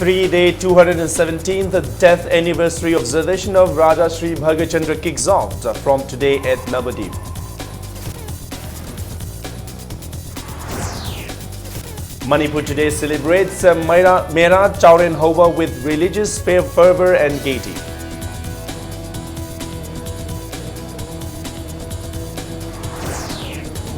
3-day 217th death anniversary observation of Raja Sri Bhagachandra kicks off from today at Navadip. Manipur today celebrates Mera Chauren Hova with religious fervor and gaiety.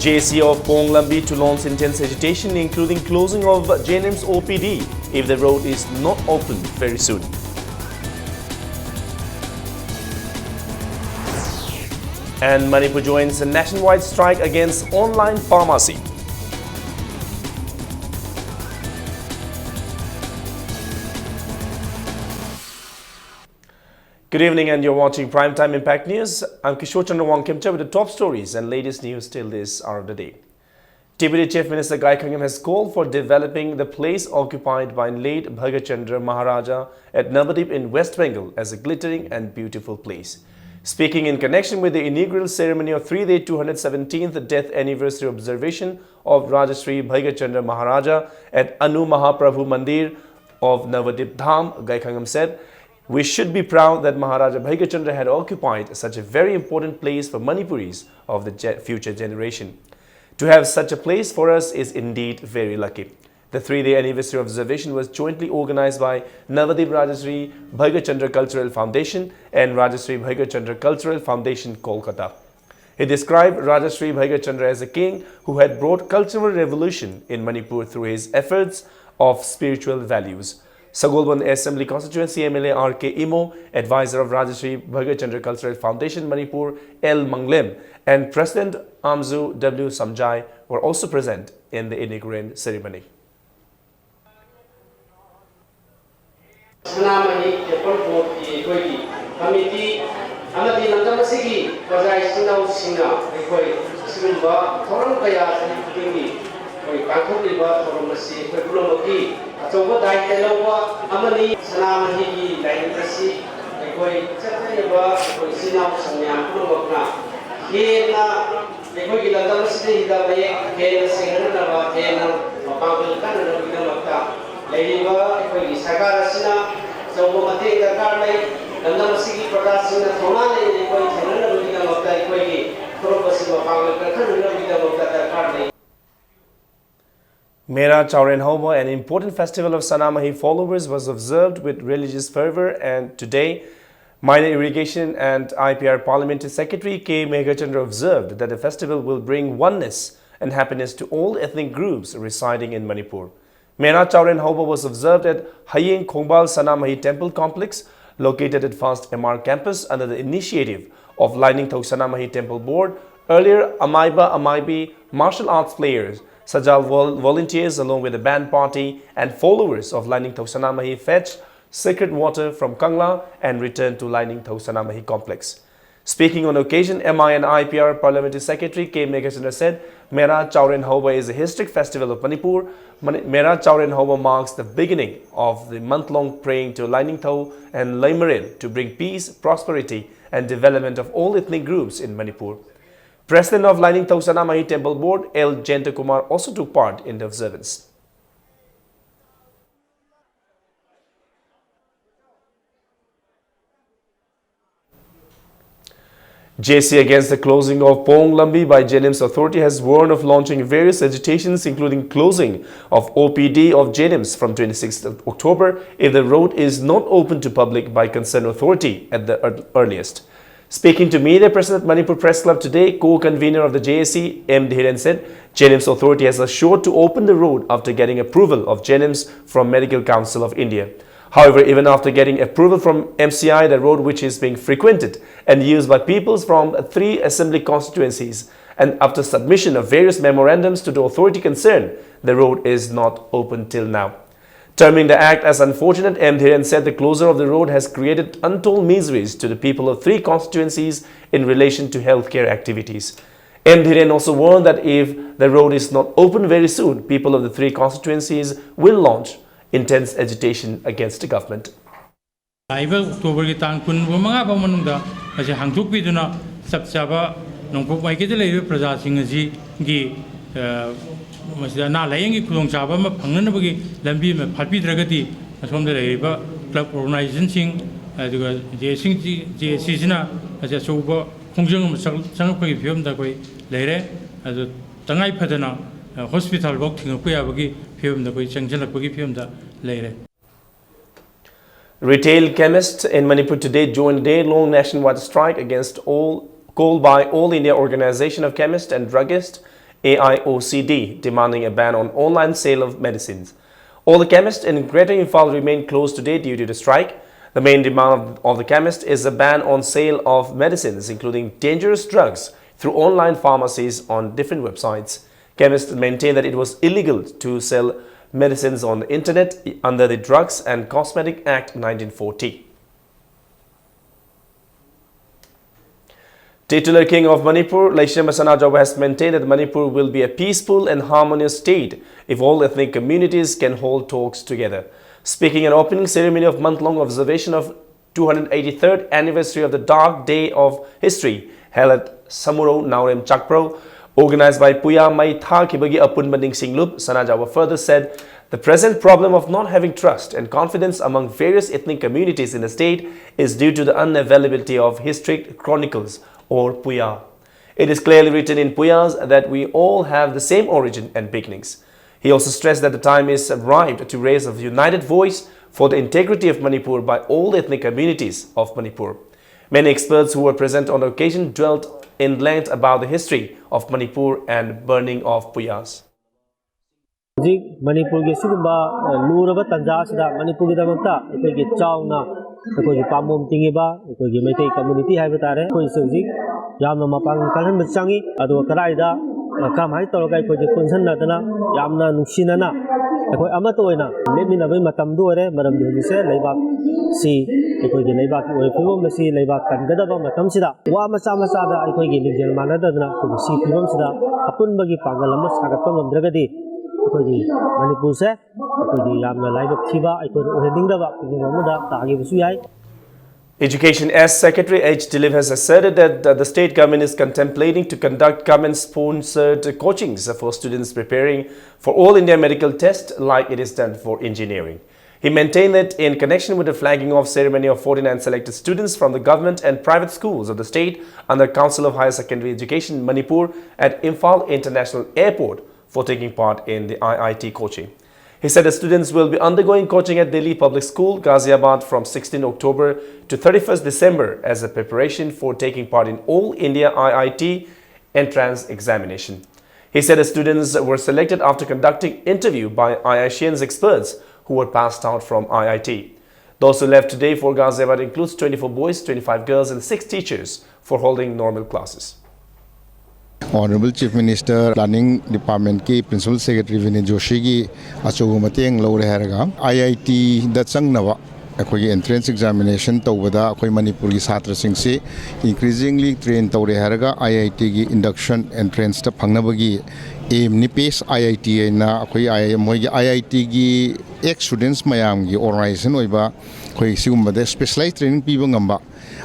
JC of Pong Lambi to launch intense agitation, including closing of JNM's OPD if the road is not opened very soon. And Manipur joins a nationwide strike against online pharmacy. Good evening, and you're watching Primetime Impact News. I'm Kishore Chandra Wangkemcha with the top stories and latest news till this hour of the day. Deputy Chief Minister Gai Khangam has called for developing the place occupied by late Bhagachandra Maharaja at Navadip in West Bengal as a glittering and beautiful place. Speaking in connection with the inaugural ceremony of 3-day 217th death anniversary observation of Rajashri Bhagachandra Maharaja at Anu Mahaprabhu Mandir of Navadip Dham, Gai Khangam said, "We should be proud that Maharaja Bhagachandra had occupied such a very important place for Manipuris of the future generation. To have such a place for us is indeed very lucky." The 3-day anniversary observation was jointly organized by Navadip Rajashri Bhagachandra Cultural Foundation and Rajashri Bhagachandra Cultural Foundation, Kolkata. He described Rajashri Bhagachandra as a king who had brought cultural revolution in Manipur through his efforts of spiritual values. Sagolban Assembly Constituency MLA R.K. Imo, advisor of Rajashri Bhagachandra Cultural Foundation Manipur L. Manglem, and President Amzu W. Samjai were also present in the inaugural ceremony. Mera Chauren Hova, an important festival of Sanamahi followers, was observed with religious fervor, and today, Minor Irrigation and IPR Parliamentary Secretary K. Meghachandra observed that the festival will bring oneness and happiness to all ethnic groups residing in Manipur. Mera Chauren Hova was observed at Hayeng Khongbal Sanamahi Temple Complex, located at Fast MR campus under the initiative of Lining Thok Sanamahi Temple Board. Earlier, Amaibi martial arts players, Sajal volunteers along with the band party and followers of Lining Thok Sanamahi fetched sacred water from Kangla and returned to Lining Thok Sanamahi complex. Speaking on the occasion, MI and IPR Parliamentary Secretary K. Meghachandra said, Mera Chauren Hova is a historic festival of Manipur. Mera Chauren Hova marks the beginning of the month-long praying to Lining Thok and Laimaril to bring peace, prosperity and development of all ethnic groups in Manipur. President of Lining Thok Sanamahi Temple Board, L. Jayanta Kumar, also took part in the observance. JC against the closing of Pong Lambi by JNM's authority has warned of launching various agitations, including closing of OPD of JNM's from 26th of October if the road is not open to public by concerned authority at the earliest. Speaking to media person at Manipur Press Club today, co-convener of the JSC, M. Dhiren, said JNM's authority has assured to open the road after getting approval of JNM's from Medical Council of India. However, even after getting approval from MCI, the road, which is being frequented and used by peoples from 3 assembly constituencies, and after submission of various memorandums to the authority concerned, the road is not open till now. Terming the act as unfortunate, M. Dhiren said the closure of the road has created untold miseries to the people of 3 constituencies in relation to healthcare activities. M. Dhiren also warned that if the road is not open very soon, people of the 3 constituencies will launch intense agitation against the government. October ki tang kun mga ba manungda kasi hangtuk biduna sabsaba nongpok mai ke le praja sing ji gi masida na layeng ki khudong chaba ma phangna bagi lambi ma phatpi dragati ꯑꯁꯣꯝꯗ ꯂꯩꯔꯤꯕ club ꯑꯣꯔꯒꯅꯥꯏꯖꯦꯁꯟꯁꯤꯡ ꯑꯗꯨꯒ JSCꯁꯤꯅ ꯑꯆꯧꯕ ꯈꯣꯡꯖꯪ ꯑꯃ ꯆꯪꯉꯛꯄꯒꯤ ꯐꯤꯕꯝꯗ ꯑꯩꯈꯣꯏ ꯂꯩꯔꯦ ꯑꯗꯨ ꯇꯉꯥꯏ ꯐꯗꯅ ꯍꯣꯁꯄꯤꯇꯥꯜꯐꯥꯎ ꯊꯤꯡꯉꯛꯄ ꯌꯥꯕꯒꯤ ꯐꯤꯕꯝꯗ ꯑꯩꯈꯣꯏ ꯆꯪꯁꯤꯜꯂꯛꯄꯒꯤ ꯐꯤꯕꯝꯗ ꯂꯩꯔꯦ. Retail chemists in Manipur today joined a day-long nationwide strike against called by All India Organization of Chemists and Druggists AIOCD, demanding a ban on online sale of medicines. All the chemists in Greater Imphal remain closed today due to the strike. The main demand of the chemists is a ban on sale of medicines, including dangerous drugs, through online pharmacies on different websites. Chemists maintain that it was illegal to sell medicines on the internet under the Drugs and Cosmetic Act 1940. Titular King of Manipur, Laishyama Sanajawa, has maintained that Manipur will be a peaceful and harmonious state if all ethnic communities can hold talks together. Speaking at opening ceremony of month-long observation of 283rd anniversary of the Dark Day of History held at Samuro Naurem Chakpro, organized by Puya Mai Tha Kibagi Apun Banding Singlup, Sanajawa further said the present problem of not having trust and confidence among various ethnic communities in the state is due to the unavailability of historic chronicles or Puya. It is clearly written in Puyas that we all have the same origin and beginnings. He also stressed that the time is arrived to raise a united voice for the integrity of Manipur by all ethnic communities of Manipur. Many experts who were present on the occasion dwelt in length about the history of Manipur and burning of Puyas. Manipur gi sigumba luraba tanja sida Manipur gi damakta ekoi gi chauna ekoi gi pamom tingiba ekoi gi maitai community haiba tare koi sujik yamna mapang kalhan bchangi adu karaida kamai toroga ekoi gi punsan nadana yamna nuksinana ekoi amato oina lemina bai matam du ore maram di se leibak si ekoi gi leibak oi phibom si leibak kangada ba matam sida wa macha macha da ekoi gi nigel manadana ko si phibom sida apun bagi pangal ama sagat pa ngamdragadi Manipur se Education as Secretary H. Dilip has asserted that the state government is contemplating to conduct government-sponsored coachings for students preparing for All India medical test like it is done for engineering. He maintained that in connection with the flagging off ceremony of 49 selected students from the government and private schools of the state under Council of Higher Secondary Education Manipur at Imphal International Airport for taking part in the IIT coaching. He said the students will be undergoing coaching at Delhi Public School, Ghaziabad from 16 October to 31st December as a preparation for taking part in All India IIT entrance examination. He said the students were selected after conducting interview by IITians experts who were passed out from IIT. Those who left today for Ghaziabad includes 24 boys, 25 girls and 6 teachers for holding normal classes. Honorable Chief Minister, Planning Department ki Principal Secretary Vinay Joshi ki achogu mateng lawre haraga IIT da changnawa akoi entrance examination tawada akoi Manipur gi chhatra sing se increasingly train tawre haraga IIT gi induction entrance ta phangnabagi aim ni pace IIT na akoi moi gi IIT gi ex students mayam gi organization oiba akoi sigumba da specialized training piba ngamba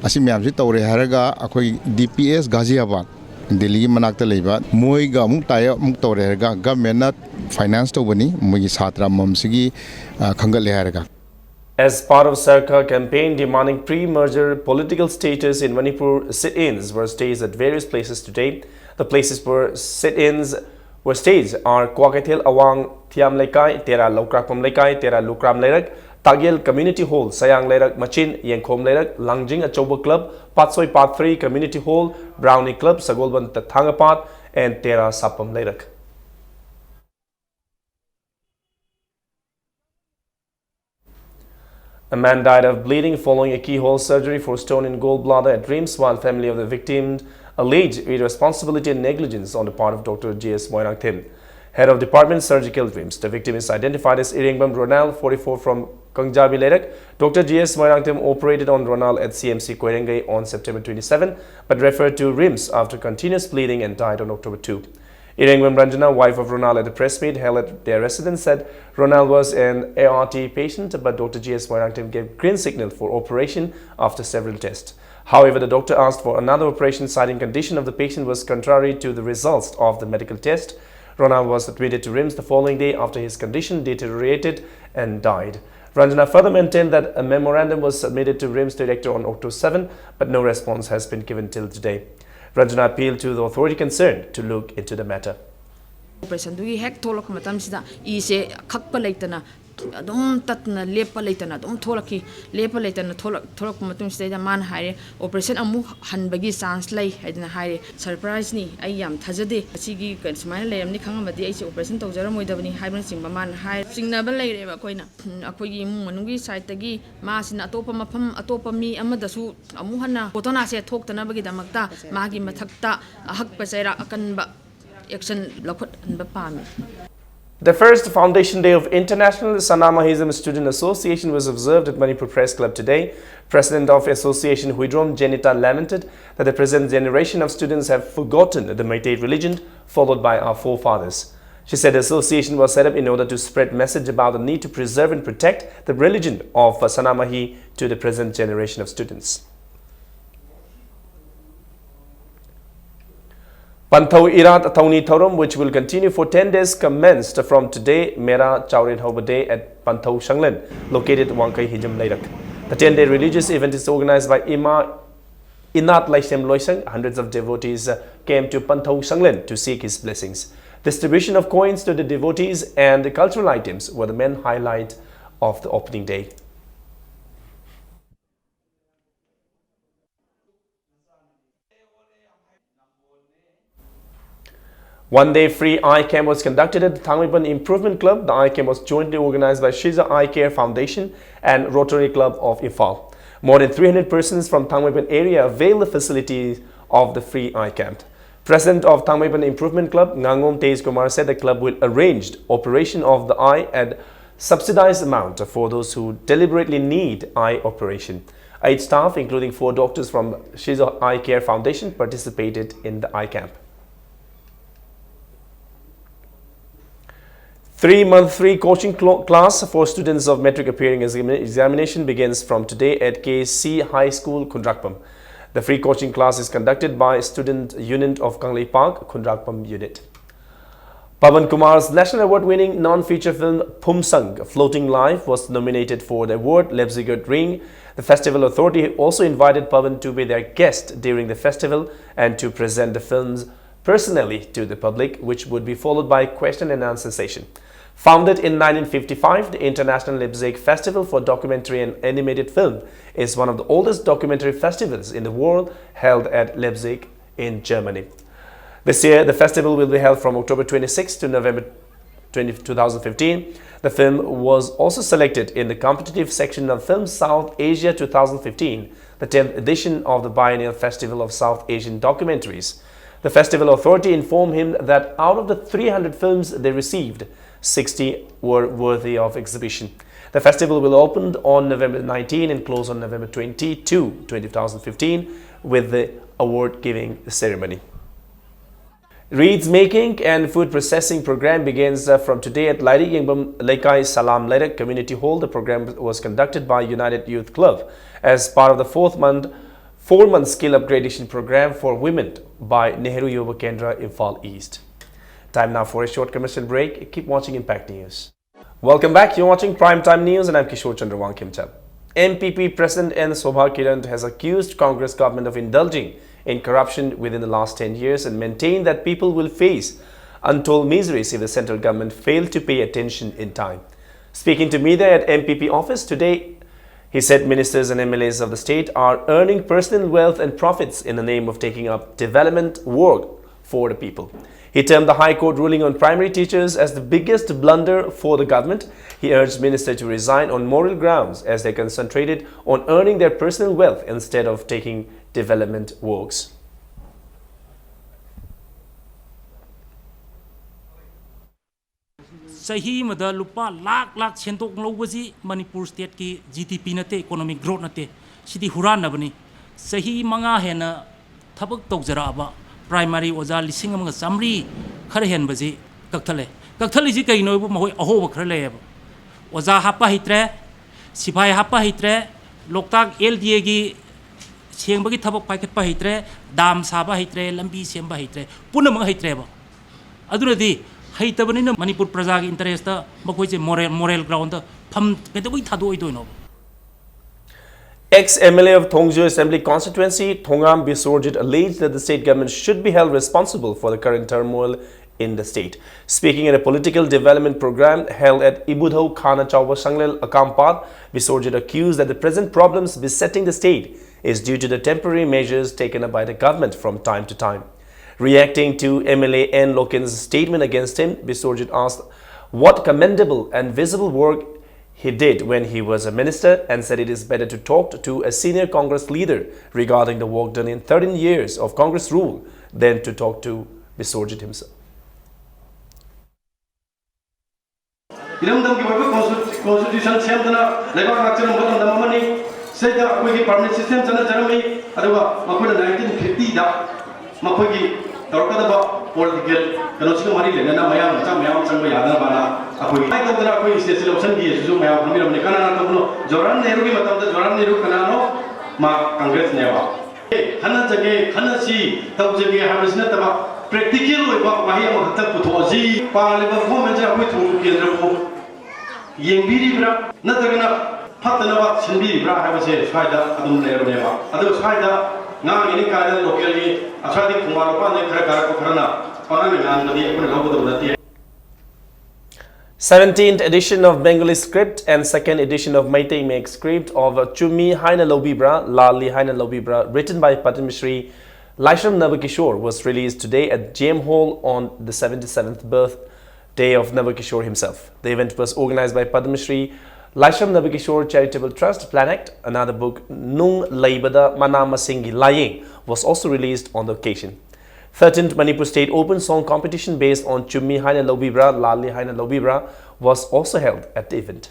asi myam se tawre haraga akoi DPS Ghaziabad Delhi manakta leiba moi ga muk taya muk tawre ga government finance to bani moi chhatra mamsigi khangal le. As part of Sarkar campaign demanding pre-merger political status in Manipur, sit-ins were staged at various places today. The places where sit-ins were staged are Kwakathil Awang Thiam Lekai, Tera Lokrakpam Lekai, Tera Lukram Lerak, Tagil Community Hall, Sayang Lerak Machin, Yengkhom Lerak, Langjing Achoba Club, Patsoi Part 3 Community Hall, Brownie Club, Sagolban Tathangapat, and Tera Sapam Lerak. A man died of bleeding following a keyhole surgery for stone in gallbladder at Rims, while family of the victim alleged irresponsibility and negligence on the part of Dr. G.S. Moirangthim, Head of Department Surgical Dreams. The victim is identified as Iringbam Ronal, 44, from Kangjabi Lerak. Dr. G.S. Moirangthim operated on Ronal at CMC Koirengay on September 27, but referred to Rims after continuous bleeding and died on October 2. Iringbam Ranjana, wife of Ronal, at the press meet held at their residence, said Ronal was an ART patient, but Dr. G.S. Moirangthim gave green signal for operation after several tests. However, the doctor asked for another operation, citing condition of the patient was contrary to the results of the medical test. Ronal was admitted to Rims the following day after his condition deteriorated and died. Ranjana further maintained that a memorandum was submitted to RIMS director on October 7, but no response has been given till today. Ranjana appealed to the authority concerned to look into the matter. Operation du hek tholak matam sida I se khakpa leitana adum tatna lepa leitana adum tholaki lepa leitana tholak matum sida man haire operation amu hanbagi chance lai haidna haire surprise ni ai yam thajade asigi smaina leramni khangamadi ai se operation tawjaramoi dabani haibna singba man haire singnaba leire ba koina akoigi imung manungi side tagi ma sina atopa mafam atopa mi amadasu amu hanna potona se thoktana bagi damakta magi mathakta hakpa chaira akanba action lakhut anba pami. The first Foundation Day of International Sanamahism Student Association was observed at Manipur Press Club today. President of Association Huidrom Jenita lamented that the present generation of students have forgotten the Meitei religion followed by our forefathers. She said the association was set up in order to spread message about the need to preserve and protect the religion of Sanamahi to the present generation of students. Panthau Irat Thauni Thorum, which will continue for 10 days, commenced from today, Mera Chaurin Hoba Day at Panthau Shanglen, located at Wangkai Hijam Lairak. The 10-day religious event is organized by Inat Laisem Loisang. Hundreds of devotees came to Panthau Shanglen to seek his blessings. Distribution of coins to the devotees and the cultural items were the main highlight of the opening day. One-day free eye camp was conducted at the Thangmeipan Improvement Club. The eye camp was jointly organized by Shiza Eye Care Foundation and Rotary Club of Ifal. More than 300 persons from Thangmeipan area availed the facilities of the free eye camp. President of Thangmeipan Improvement Club, Ngangom Tej Kumar, said the club will arrange operation of the eye at subsidized amount for those who deliberately need eye operation. 8 staff, including 4 doctors from Shiza Eye Care Foundation, participated in the eye camp. 3-month free coaching class for students of metric appearing examination begins from today at KC High School, Kundrakpam. The free coaching class is conducted by Student Unit of Kanglei Park, Kundrakpam Unit. Pavan Kumar's National Award-winning non-feature film Phumsang Floating Life was nominated for the award Lebzigert Ring. The festival authority also invited Pavan to be their guest during the festival and to present the films personally to the public, which would be followed by question and answer session. Founded in 1955, the International Leipzig Festival for Documentary and Animated Film is one of the oldest documentary festivals in the world, held at Leipzig in Germany. This year, the festival will be held from October 26 to November 2015. The film was also selected in the competitive section of Film South Asia 2015, the 10th edition of the Biennial Festival of South Asian Documentaries. The festival authority informed him that out of the 300 films they received, 60 were worthy of exhibition. The festival will open on November 19 and close on November 22, 2015 with the award-giving ceremony. Reeds making and food processing program begins from today at Lairi Yengbam Laikai Salam Lairak Community Hall. The program was conducted by United Youth Club as part of the 4-month skill upgradation program for women by Nehru Yuva Kendra, Imphal East. Time now for a short commercial break. Keep watching Impact News. Welcome back. You're watching Primetime News and I'm Kishore Chandra Wangkimchal. MPP President N. Sobha Kiran has accused Congress government of indulging in corruption within the last 10 years and maintained that people will face untold miseries if the central government failed to pay attention in time. Speaking to media at MPP office today, he said ministers and MLAs of the state are earning personal wealth and profits in the name of taking up development work for the people. He termed the High Court ruling on primary teachers as the biggest blunder for the government. He urged ministers to resign on moral grounds as they concentrated on earning their personal wealth instead of taking development works. Sahi mada lupa lak sentok nglobaji Manipur state ki GDP nate economic growth nate sidi huran nabani sahi manga hena thabak tokjara aba primary oja lising amanga samri khare hen baji kakthale ji kai no mahoi aho khare le oja hapa hitre sipai hapa hitre loktak LDA gi sengbagi thabak paikhet pa hitre dam saba hitre lambi semba hitre punamang hitre ba adunadi ꯍꯩꯇꯕꯅꯤꯅ ꯃꯅꯤꯄꯨꯔ ꯄ꯭ꯔꯖꯥꯒꯤ ꯏꯟꯇꯔꯦꯁꯇ ꯃꯈꯣꯏꯁꯦ moral ground ꯐꯝ ꯀꯩꯗꯧꯕꯩ ꯊꯥꯗꯣꯛꯑꯣꯏꯗꯣꯏꯅꯣ? Ex-MLA of Thongju Assembly constituency, Thongam Bisorjit, alleged that the state government should be held responsible for the current turmoil in the state. Speaking at a political development program held at Ibudhau Khana Chauwa Sanglel Akampad, Bisorjit accused that the present problems besetting the state is due to the temporary measures taken up by the government from time to time. Reacting to MLA N. Loken's statement against him, Bisorjit asked what commendable and visible work he did when he was a minister and said it is better to talk to a senior Congress leader regarding the work done in 13 years of Congress rule than to talk to Bisorjit himself. Constitution semdana lebar nakchan modam damani seda akoigi permanent system chana jarami aduga makoina 1950 da makoigi torkada ba political kanochika mari lenana mayam cha mayam changba yadana bana akoigi ai tadana akoi state election gi su mayam hamira mane kana na tabno Jawaharlal Nehru gi matam da Jawaharlal Nehru kana no ma Congress ne ba khana jage khana si tab jage habisna taba practical oi ba wahi am hatta puthoji pa le ba phom ja akoi thu kendra ko Yengbiribra, Natagana, Patanava, Sinbiribra, have a say, Swida, Adum Nereva, Adu Swida, now in Kaya locally, a Swadi Kumarapan, Karakarana, Paraman, and the Equal of the 17th edition of Bengali script and 2nd edition of Meitei Make script of Chumi Haina Lobibra, Lali Haina Lobibra, written by Padma Shri Laishram Navakishore, was released today at JM Hall on the 77th birthday of Navakishore himself. The event was organized by Padma Shri Laishram Navakishore Charitable Trust, Planact. Another book, Nung Laibada Manama Singi Laying, was also released on the occasion. 13th Manipur State Open Song Competition based on Chummi Haina Lobibra, Lali Haina Lobibra was also held at the event.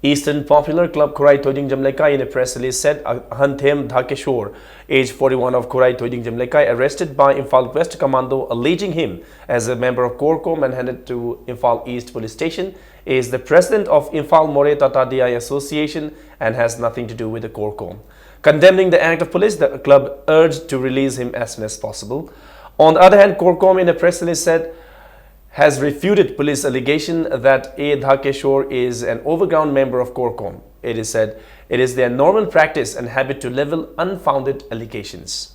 Eastern Popular Club Khurai Thoiding Jamlekai in a press release said Hanthem Dhakeshwar, age 41 of Khurai Thoiding Jamlekai, arrested by Imphal West Commando alleging him as a member of Corcom and handed to Imphal East Police Station, is the president of Imphal More Tata DI Association and has nothing to do with the Corcom. Condemning the act of police, the club urged to release him as soon as possible. On the other hand, Corcom in a press release said has refuted police allegation that A. Dhakeshwar is an overground member of Corcom. It is said it is their normal practice and habit to level unfounded allegations.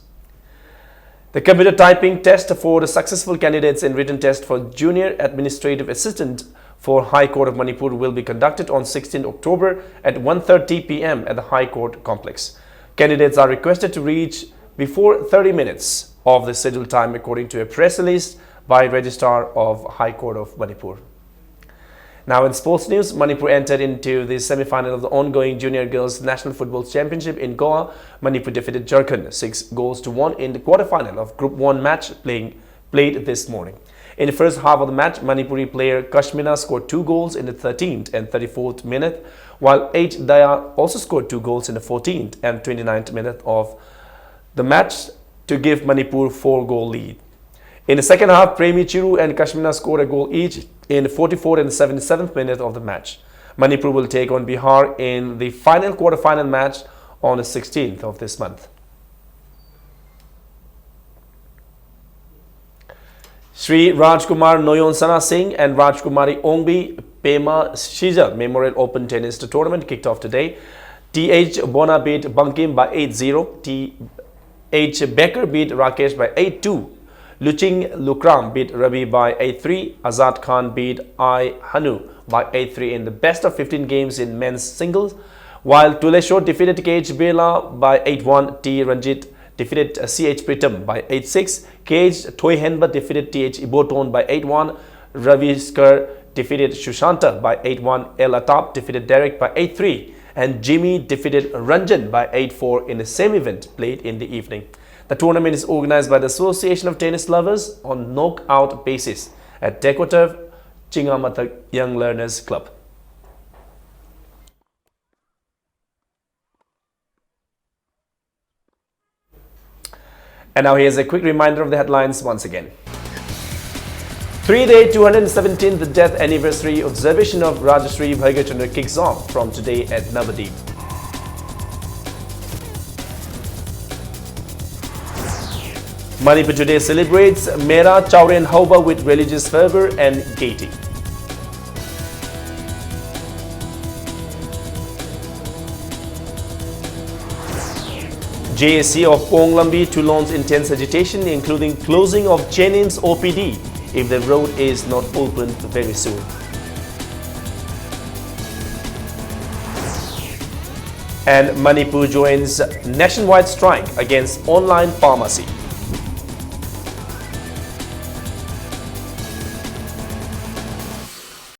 The computer typing test for the successful candidates in written test for Junior Administrative Assistant for High Court of Manipur will be conducted on 16 October at 1:30 p.m. at the High Court complex. Candidates are requested to reach before 30 minutes of the scheduled time according to a press release by Registrar of High Court of Manipur. Now in sports news, Manipur entered into the semi-final of the ongoing Junior Girls National Football Championship in Goa. Manipur defeated Jharkhand 6-1 in the quarter-final of Group 1 match played this morning. In the first half of the match, Manipuri player Kashmina scored 2 goals in the 13th and 34th minute, while H. Daya also scored 2 goals in the 14th and 29th minute of the match to give Manipur 4-goal lead. In the second half, Premi Chiru and Kashmina scored a goal each in the 44th and 77th minute of the match. Manipur will take on Bihar in the final quarter-final match on the 16th of this month. Sri Rajkumar Noyonsana Singh and Rajkumari Ongbi Pema Shija Memorial Open Tennis Tournament kicked off today. T.H. Bona beat Bankim by 8-0. T.H. Becker beat Rakesh by 8-2. Luching Lukram beat Ravi by 8-3. Azad Khan beat I. Hanu by 8-3 in the best of 15 games in men's singles, while Tuleshwar defeated K.H. Birla by 8-1. T. Ranjit defeated C.H. Pritam by 8-6. K.H. Toyhenba defeated T.H. Iboton by 8-1. Ravi Skar defeated Shushanta by 8-1. El Atap defeated Derek by 8-3. And Jimmy defeated Ranjan by 8-4 in the same event played in the evening. The tournament is organized by the Association of Tennis Lovers on knockout basis at Decorative Chingamata Young Learners Club. And now here's a quick reminder of the headlines once again. 3-day 217th death anniversary observation of Rajashri Bhaigachandra kicks off from today at Navadip. Manipur today celebrates Mera Chauren Hauba with religious fervor and gaiety. JSC of Pong Lambi to launch intense agitation, including closing of Chenin's OPD if the road is not opened very soon. And Manipur joins nationwide strike against online pharmacy.